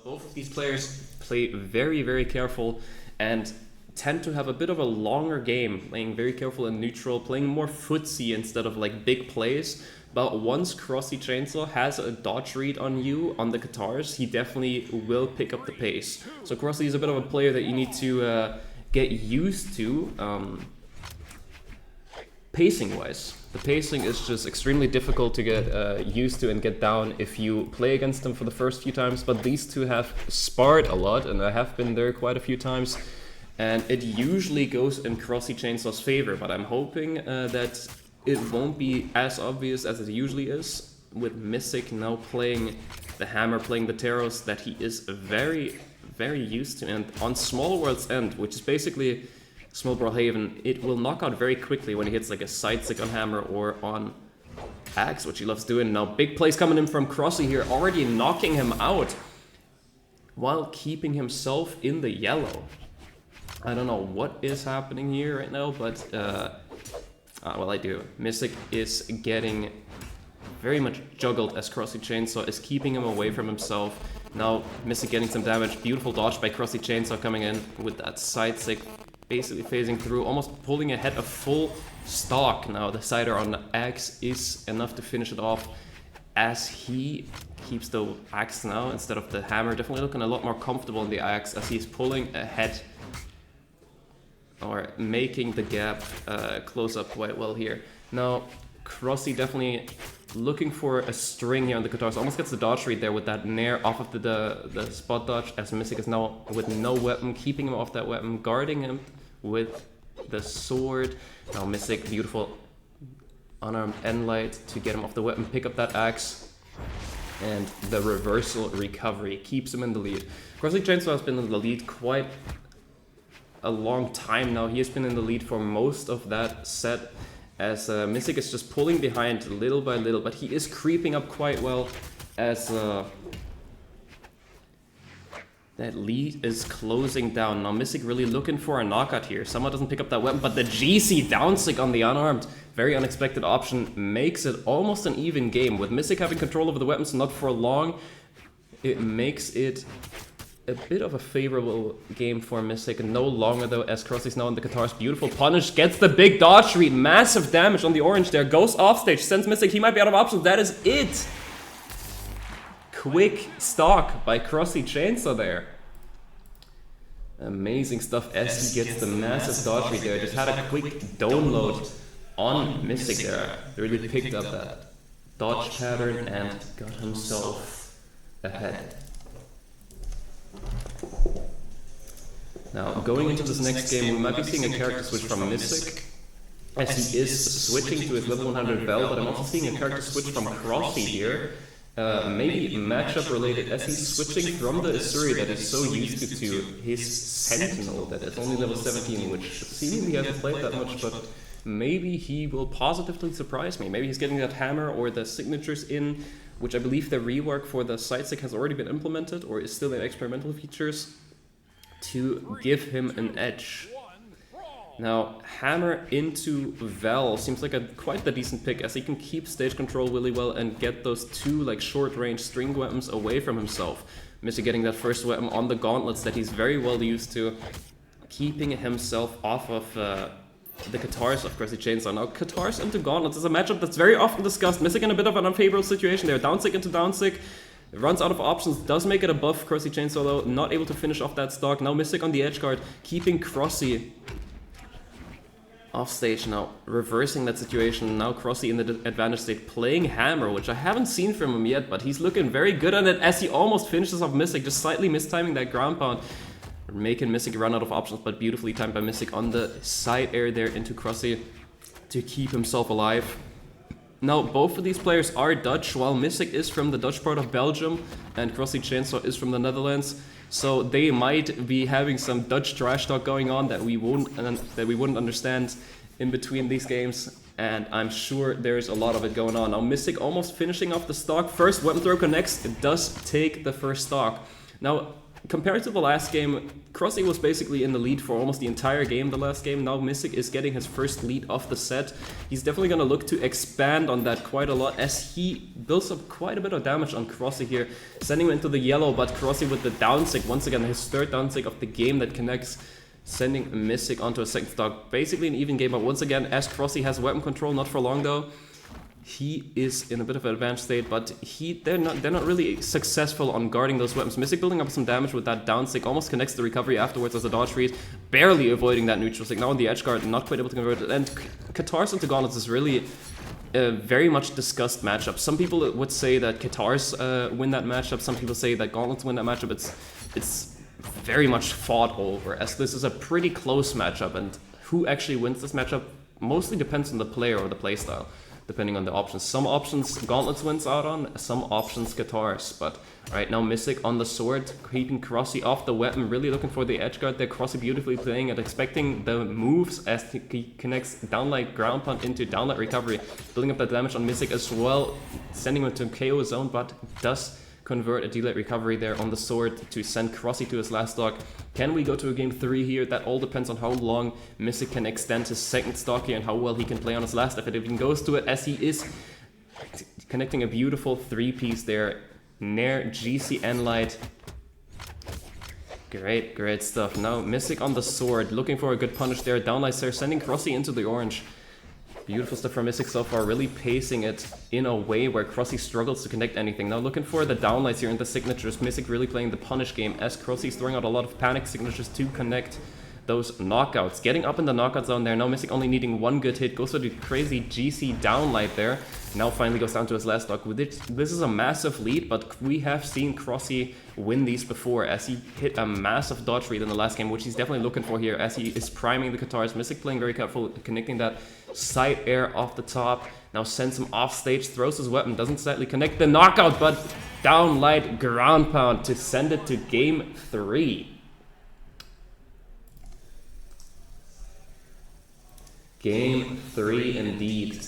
both of these players play very, very careful and tend to have a bit of a longer game, playing very careful and neutral, playing more footsie instead of like big plays. But once CrossyChainsaw has a dodge read on you on the guitars, he definitely will pick up the pace. So Crossy is a bit of a player that you need to get used to pacing-wise. The pacing is just extremely difficult to get used to and get down if you play against them for the first few times, but these two have sparred a lot, and I have been there quite a few times, and it usually goes in CrossyChainsaw's favor, but I'm hoping that it won't be as obvious as it usually is, with Misick now playing the hammer, playing the taros that he is very, very used to, and on Small World's End, which is basically Small Brawlhaven, it will knock out very quickly when he hits like a side stick on hammer or on axe, which he loves doing. Now big plays coming in from Crossy here, already knocking him out while keeping himself in the yellow. I don't know what is happening here right now, but well, I do. Misick is getting very much juggled as CrossyChainsaw is keeping him away from himself. Now Misick getting some damage, beautiful dodge by CrossyChainsaw coming in with that side stick, basically phasing through, almost pulling ahead a full stock. Now the cider on the axe is enough to finish it off as he keeps the axe now instead of the hammer. Definitely looking a lot more comfortable in the axe as he's pulling ahead or making the gap close up quite well here. Now Crossy definitely looking for a string here on the guitars, almost gets the dodge read there with that nair off of the spot dodge as Misick is now with no weapon, keeping him off that weapon, guarding him with the sword. Now Misick, beautiful unarmed end light to get him off the weapon, pick up that axe, and the reversal recovery keeps him in the lead. CrossyChainsaw has been in the lead quite a long time now. He has been in the lead for most of that set, as Misick is just pulling behind little by little, but he is creeping up quite well as that lead is closing down. Now Misick really looking for a knockout here. Someone doesn't pick up that weapon, but the GC down stick on the unarmed, very unexpected option, makes it almost an even game. With Misick having control over the weapons not for long, it makes it a bit of a favorable game for Misick. No longer though, as Crossy's now on the guitars. Beautiful punish, gets the big dodge read, massive damage on the orange there, goes off stage, sends Misick, he might be out of options, that is it! Quick stock by CrossyChainsaw there. Amazing stuff as he gets the massive dodge read there, just had a quick download on Misick there, really picked up that dodge pattern and got himself ahead. Now, going into this next game, we might be seeing a character switch from Misick, as he is switching to his level 100 Bell, but I'm also seeing a character switch from Crossy here, maybe matchup related, as he's switching from the Asuri that is so used to his Sentinel that is only level 17, which seemingly hasn't played that much, but maybe he will positively surprise me. Maybe he's getting that hammer or the signatures in, which I believe the rework for the side stick has already been implemented or is still in experimental features, to give him an edge. Now, hammer into Val seems like quite the decent pick, as he can keep stage control really well and get those two like short-range string weapons away from himself. Misick getting that first weapon on the gauntlets that he's very well used to, keeping himself off of the guitars of CrossyChainsaw. Now, guitars into gauntlets is a matchup that's very often discussed. Misick in a bit of an unfavorable situation there. Downstick into downstick. Runs out of options, does make it a buff. CrossyChainsaw though, not able to finish off that stock. Now Misick on the edge guard, keeping Crossy off stage now, reversing that situation. Now Crossy in the advantage state, playing hammer, which I haven't seen from him yet, but he's looking very good on it as he almost finishes off Misick, just slightly mistiming that ground pound, making Misick run out of options, but beautifully timed by Misick on the side air there into Crossy to keep himself alive. Now, both of these players are Dutch, while Misick is from the Dutch part of Belgium and CrossyChainsaw is from the Netherlands. So they might be having some Dutch trash talk going on that we wouldn't understand in between these games, and I'm sure there's a lot of it going on. Now Misick almost finishing off the stock. First weapon throw connects, it does take the first stock. Now compared to the last game, Crossy was basically in the lead for almost the entire game the last game. Now Misick is getting his first lead of the set. He's definitely going to look to expand on that quite a lot as he builds up quite a bit of damage on Crossy here, sending him into the yellow, but Crossy with the down sick, once again his third down sick of the game that connects, sending Misick onto a second stock. Basically an even game, but once again, as Crossy has weapon control, not for long though. He is in a bit of an advanced state, but they're not really successful on guarding those weapons. Misick building up some damage with that down stick, almost connects the recovery afterwards as a dodge read, barely avoiding that neutral stick. Now on the edge guard, not quite able to convert it. And Katars into Gauntlets is really a very much discussed matchup. Some people would say that Katars win that matchup. Some people say that Gauntlets win that matchup. It's very much fought over, as this is a pretty close matchup, and who actually wins this matchup mostly depends on the player or the playstyle, depending on the options. Some options Gauntlets wins out on, some options Katars. But right now Misick on the sword, keeping Crossy off the weapon, really looking for the edge guard there. Crossy beautifully playing and expecting the moves as he connects downlight ground pound into downlight recovery, building up that damage on Misick as well, sending him to KO zone, but does convert a delayed recovery there on the sword to send Crossy to his last stock. Can we go to a game 3 here? That all depends on how long Misick can extend his second stock here and how well he can play on his last. If it even goes to it, as he is connecting a beautiful 3-piece there. Nair, GC, and Light. Great stuff. Now Misick on the sword, looking for a good punish there. Downlight there, sending Crossy into the orange. Beautiful stuff from Misick so far, really pacing it in a way where Crossy struggles to connect anything. Now looking for the downlights here in the signatures. Misick really playing the punish game as Crossy's throwing out a lot of panic signatures to connect those knockouts. Getting up in the knockout zone there. Now Misick only needing one good hit. Goes for the crazy GC downlight there. Now finally goes down to his last stock. This is a massive lead, but we have seen Crossy win these before as he hit a massive dodge read in the last game, which he's definitely looking for here as he is priming the Katars. Misick playing very careful, connecting that side air off the top. Now sends him off stage, throws his weapon, doesn't slightly connect the knockout, but downlight ground pound to send it to game 3. Game 3 indeed.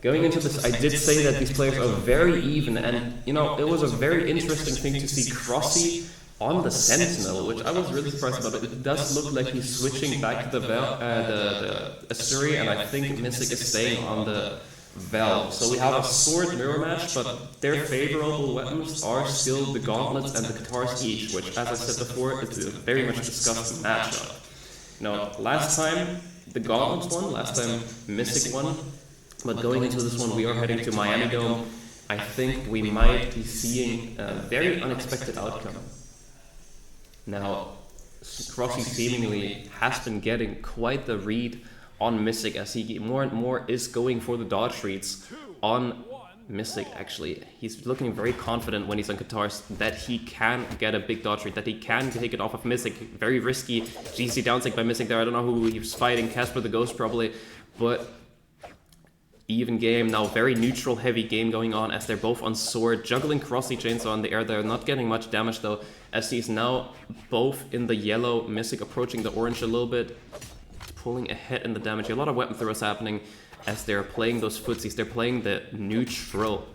Going into this, I did say that these players are very even, and you know, it was a very interesting thing to see Crossy on the Sentinel, which I was really surprised about. It does look like he's switching back to the Asuri, and I think Misick is staying on the Vel. So we have a sword mirror match, but their favorable weapons are still the gauntlets and the Katars each, which, as I said before, is a very much discussed matchup. Now, last time the gauntlets won, last time Misick won, but going into this one we are heading to Miami Dome. I think we might be seeing a very unexpected outcome. Now, Crossy seemingly has been getting quite the read on Misick as he more and more is going for the dodge reads on Misick. Actually, he's looking very confident when he's on Katars that he can get a big dodge read, that he can take it off of Misick. Very risky GC downstick by Misick there. I don't know who he was fighting, Casper the Ghost probably, but even game. Now very neutral heavy game going on as they're both on sword, juggling CrossyChainsaw in the air. They're not getting much damage though, as he's now both in the yellow, Misick approaching the orange a little bit, pulling ahead in the damage. A lot of weapon throws happening as they're playing those footsies. They're playing the neutral.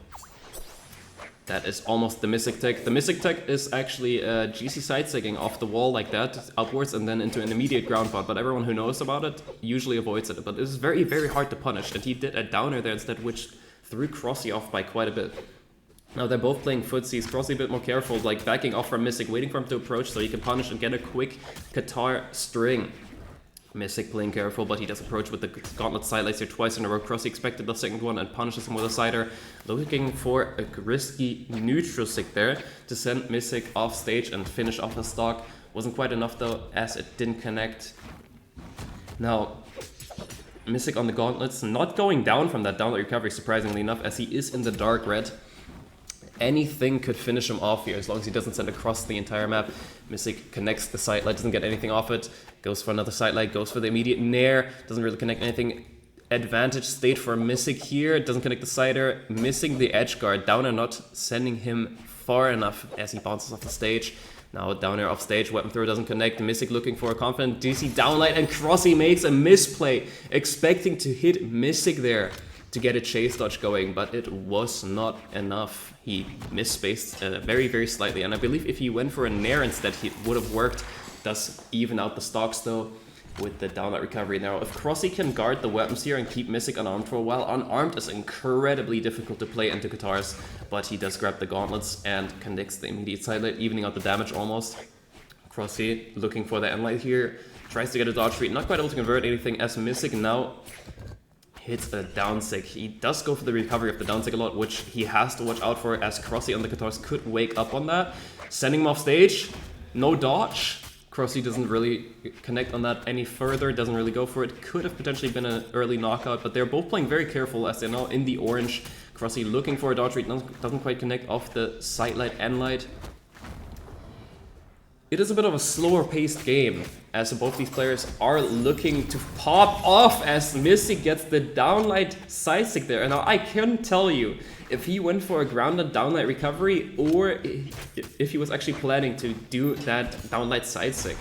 That is almost the Misick tech. The Misick tech is actually GC side-sticking off the wall like that, upwards and then into an immediate ground pound, but everyone who knows about it usually avoids it. But it's very, very hard to punish, and he did a downer there instead, which threw Crossy off by quite a bit. Now they're both playing footsies. Crossy a bit more careful, like backing off from Misick, waiting for him to approach so he can punish and get a quick Katar string. Misick playing careful, but he does approach with the gauntlet sidelights here twice in a row. Crossy expected the second one and punishes him with a sider. Looking for a risky neutral stick there to send Misick off stage and finish off his stock. Wasn't quite enough though, as it didn't connect. Now, Misick on the gauntlets, not going down from that downlight recovery, surprisingly enough, as he is in the dark red. Anything could finish him off here, as long as he doesn't send across the entire map. Misick connects the sidelight, doesn't get anything off it. Goes for another sidelight, goes for the immediate nair. Doesn't really connect anything. Advantage state for Misick here. Doesn't connect the sider. Missing the edge guard. Downer not sending him far enough as he bounces off the stage. Now Downer off stage. Weapon throw doesn't connect. Misick looking for a confident DC downlight, and Crossy makes a misplay, expecting to hit Misick there. to get a chase dodge going, but it was not enough. He misspaced very, very slightly, and I believe if he went for a Nair instead, he would have worked. Does even out the stocks though with the downlight recovery. Now, if Crossy can guard the weapons here and keep Misick unarmed for a while, unarmed is incredibly difficult to play into Katars, but he does grab the gauntlets and connects the immediate sidelight, evening out the damage almost. Crossy looking for the endlight here, tries to get a dodge read, not quite able to convert anything as Misick now hits a downsick. He does go for the recovery of the downsick a lot, which he has to watch out for, as Crossy on the Katars could wake up on that. Sending him off stage, no dodge. Crossy doesn't really connect on that any further, doesn't really go for it. Could have potentially been an early knockout, but they're both playing very careful as they're now in the orange. Crossy looking for a dodge read, doesn't quite connect off the sidelight and light. It is a bit of a slower paced game, as both these players are looking to pop off as Misick gets the downlight side stick there. And now I can't tell you if he went for a grounded downlight recovery or if he was actually planning to do that downlight side stick.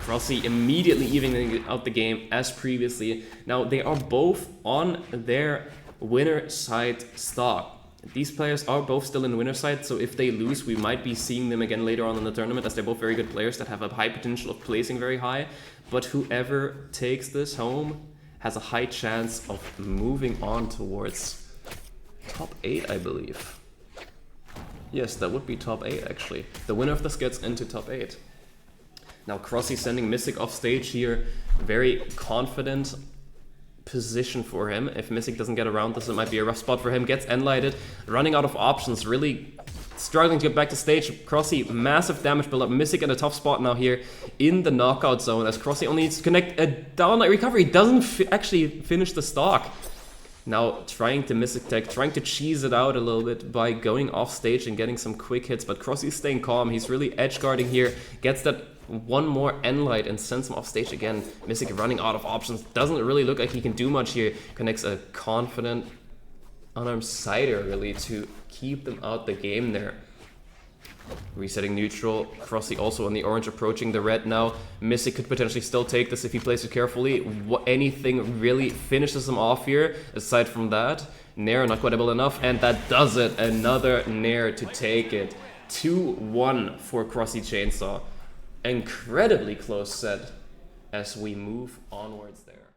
Crossy immediately evening out the game as previously. Now they are both on their winner side stock. These players are both still in the winner side, so if they lose, we might be seeing them again later on in the tournament, as they're both very good players that have a high potential of placing very high. But whoever takes this home has a high chance of moving on towards top 8, I believe. Yes, that would be top 8 actually. The winner of this gets into top 8. Now Crossy sending Misick off stage here, very confident position for him. If Misick doesn't get around this, it might be a rough spot for him. Gets endlighted, running out of options, really struggling to get back to stage. Crossy, massive damage build up. Misick in a tough spot now here in the knockout zone, as Crossy only needs to connect a downlight recovery. Doesn't actually finish the stock. Now trying to Misick tech, trying to cheese it out a little bit by going off stage and getting some quick hits, but Crossy's staying calm. He's really edge guarding here, gets that one more endlight and sends him off stage again. Misick running out of options, doesn't really look like he can do much here. Connects a confident unarmed sider really to keep them out the game there. Resetting neutral, Crossy also on the orange, approaching the red now. Misick could potentially still take this if he plays it carefully. Anything really finishes him off here, aside from that. Nair not quite able enough, and that does it. Another Nair to take it. 2-1 for CrossyChainsaw. Incredibly close set as we move onwards there.